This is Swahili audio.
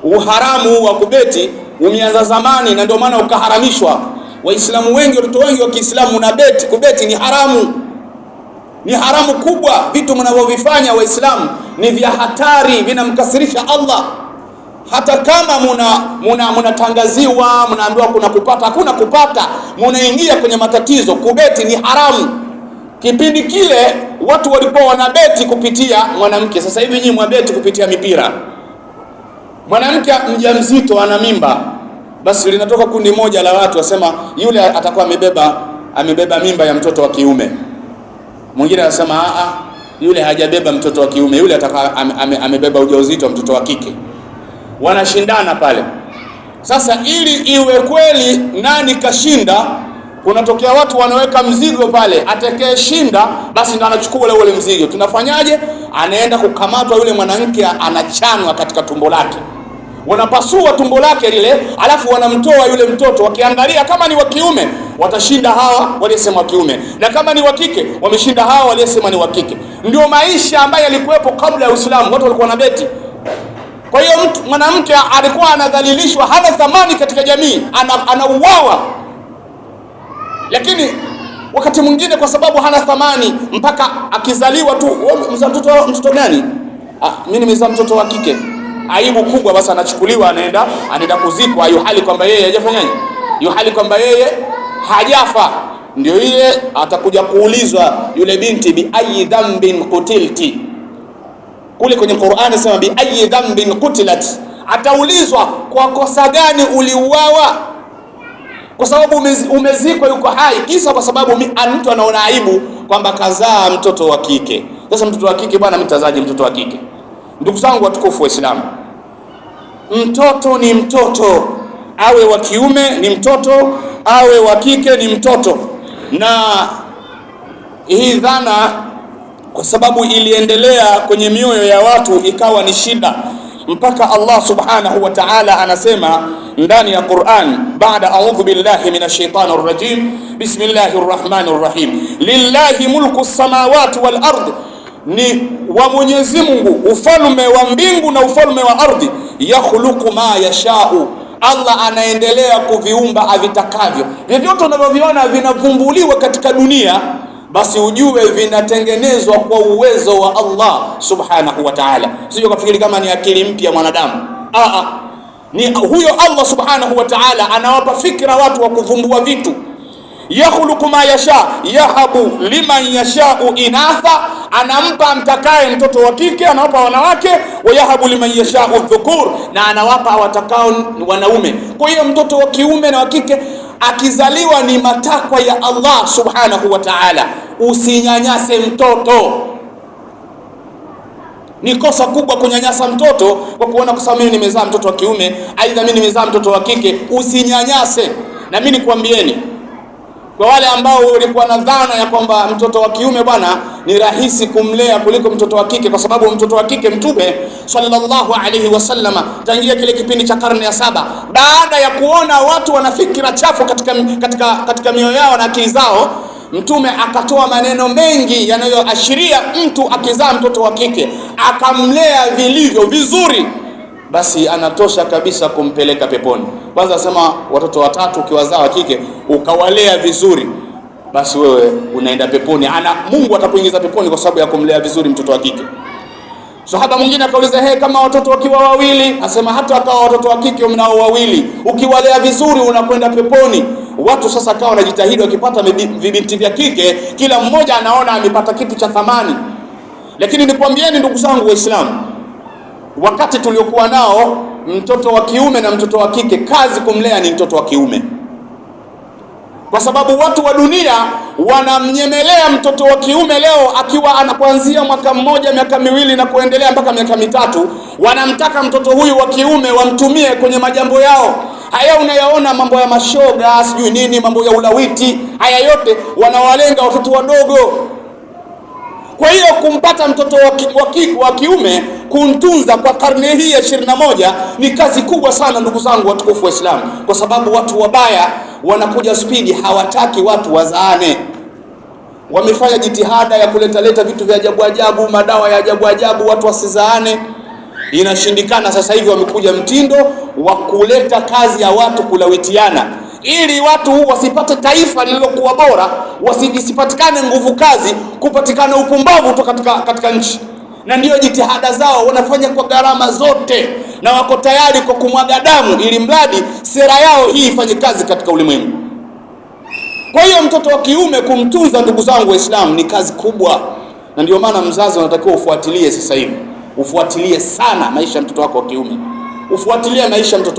uharamu wa kubeti umeanza zamani, na ndio maana ukaharamishwa. Waislamu wengi, watoto wengi wa Kiislamu na beti, kubeti ni haramu. Ni haramu kubwa. Vitu mnavyovifanya Waislamu ni vya hatari, vinamkasirisha Allah. Hata kama mnatangaziwa, mnaambiwa kuna kupata, hakuna kupata, mnaingia kwenye matatizo. Kubeti ni haramu. Kipindi kile watu walikuwa wanabeti kupitia mwanamke. Sasa hivi nyinyi mwabeti kupitia mipira. Mwanamke mjamzito ana mimba, basi linatoka kundi moja la watu wasema yule atakuwa amebeba mimba ya mtoto wa kiume. Mwingine anasema yule hajabeba mtoto wa kiume, yule atakuwa amebeba ujauzito wa mtoto wa kike. Wanashindana pale. Sasa ili iwe kweli nani kashinda, kunatokea watu wanaweka mzigo pale, atakaye shinda basi ndo anachukua ule mzigo. Tunafanyaje? Anaenda kukamatwa yule mwanamke, anachanwa katika tumbo lake. Wanapasua tumbo lake lile, alafu wanamtoa yule mtoto. Wakiangalia kama ni wa kiume watashinda hawa waliosema wa kiume, na kama ni wa kike wameshinda hawa waliosema ni wa kike. Ndio maisha ambayo yalikuwepo kabla ya Uislamu. Watu walikuwa na beti. Kwa hiyo mwanamke alikuwa anadhalilishwa, hana thamani katika jamii, anauawa. Lakini wakati mwingine kwa sababu hana thamani, mpaka akizaliwa tu, mzaa mtoto gani? Mimi nimezaa mtoto wa kike. Aibu kubwa, basi anachukuliwa, anaenda kuzikwa, yuhali kwamba yeye hajafanyaje, yuhali kwamba yeye hajafa. Ndio ile atakuja kuulizwa yule binti, bi ayi dhanbin qutilti. Kule kwenye Qur'ani sema bi ayi dhanbin qutilat, ataulizwa kwa kosa gani uliuawa. Kwa sababu umezikwa yuko hai, kisa kwa sababu mtu anaona aibu kwamba kazaa mtoto wa kike. Sasa mtoto wa kike bwana, mtazaje mtoto wa kike? Ndugu zangu watukufu wa Islam, mtoto ni mtoto, awe wa kiume ni mtoto, awe wa kike ni mtoto. Na hii dhana kwa sababu iliendelea kwenye mioyo ya watu ikawa ni shida, mpaka Allah subhanahu wa ta'ala anasema ndani ya Qur'an, baada a'udhu billahi minash shaitanir rajim, bismillahir rahmanir rahim, lillahi mulku samawati wal ard, ni wa Mwenyezi Mungu ufalme wa mbingu na ufalme wa ardhi. Yakhluqu ma yashau, Allah anaendelea kuviumba avitakavyo. Vyovyote unavyoviona vinavumbuliwa katika dunia, basi ujue vinatengenezwa kwa uwezo wa Allah subhanahu wa ta'ala. Sio kufikiri kama ni akili mpya mwanadamu. Ni huyo Allah subhanahu wa ta'ala anawapa fikra watu wa kuvumbua vitu. Yakhluqu ma yasha, yahabu liman yashau inatha, anampa amtakaye mtoto wa kike, anawapa wanawake. Wa yahabu liman yashau dhukur, na anawapa watakao wanaume. Kwa hiyo mtoto wa kiume na wa kike akizaliwa ni matakwa ya Allah subhanahu wa ta'ala. Usinyanyase mtoto. Ni kosa kubwa kunyanyasa mtoto kwa kuona kwa sababu mimi nimezaa mtoto wa kiume, aidha mimi nimezaa mtoto wa kike. Usinyanyase. Na mimi nikwambieni, kwa wale ambao walikuwa na dhana ya kwamba mtoto wa kiume bwana ni rahisi kumlea kuliko mtoto wa kike, kwa sababu mtoto wa kike Mtume sallallahu alaihi wasallama tangia kile kipindi cha karne ya 7, baada ya kuona watu wana fikra chafu katika mioyo yao na akili zao, Mtume akatoa maneno mengi yanayoashiria mtu akizaa mtoto wa kike akamlea vilivyo vizuri, basi anatosha kabisa kumpeleka peponi. Kwanza asema watoto watatu ukiwazaa wa kike ukawalea vizuri, basi wewe unaenda peponi. Mungu atakuingiza peponi kwa sababu ya kumlea vizuri mtoto wa kike. Sahaba mwingine akauliza, kama watoto wakiwa wawili? Asema hata akawa watoto wa kike mnao wawili, ukiwalea vizuri unakwenda peponi. Watu sasa kawa wanajitahidi, wakipata vibinti vya kike kila mmoja anaona amepata kitu cha thamani. Lakini nikwambieni ndugu zangu Waislamu, wakati tuliokuwa nao, mtoto wa kiume na mtoto wa kike, kazi kumlea ni mtoto wa kiume, kwa sababu watu wa dunia wanamnyemelea mtoto wa kiume leo akiwa anakuanzia mwaka mmoja, miaka miwili na kuendelea mpaka miaka mitatu. Wanamtaka mtoto huyu wa kiume wamtumie kwenye majambo yao. Haya unayaona, mambo ya mashoga, sijui nini, mambo ya ulawiti, haya yote wanawalenga watoto wadogo. Kwa hiyo kumpata mtoto wa kiume kumtunza kwa karne hii ya 21 ni kazi kubwa sana ndugu zangu watukufu wa Islam, kwa sababu watu wabaya wanakuja spidi, hawataki watu wazaane. Wamefanya jitihada ya kuleta vitu vya ajabu ajabu, madawa ya ajabu ajabu, watu wasizaane. inashindikana. Sasa hivi wamekuja mtindo wa kuleta kazi ya watu kulawitiana, ili watu wasipate taifa lililokuwa bora, wasisipatikane nguvu kazi, kupatikana upumbavu tu katika nchi. Na ndio jitihada zao wanafanya kwa gharama zote, na wako tayari kwa kumwaga damu ili mradi sera yao hii ifanye kazi katika ulimwengu. Kwa hiyo mtoto wa kiume kumtunza, ndugu zangu Waislamu, ni kazi kubwa, na ndio maana mzazi unatakiwa ufuatilie sasa hivi, ufuatilie sana maisha ya mtoto wako wa kiume, ufuatilie maisha ya mtoto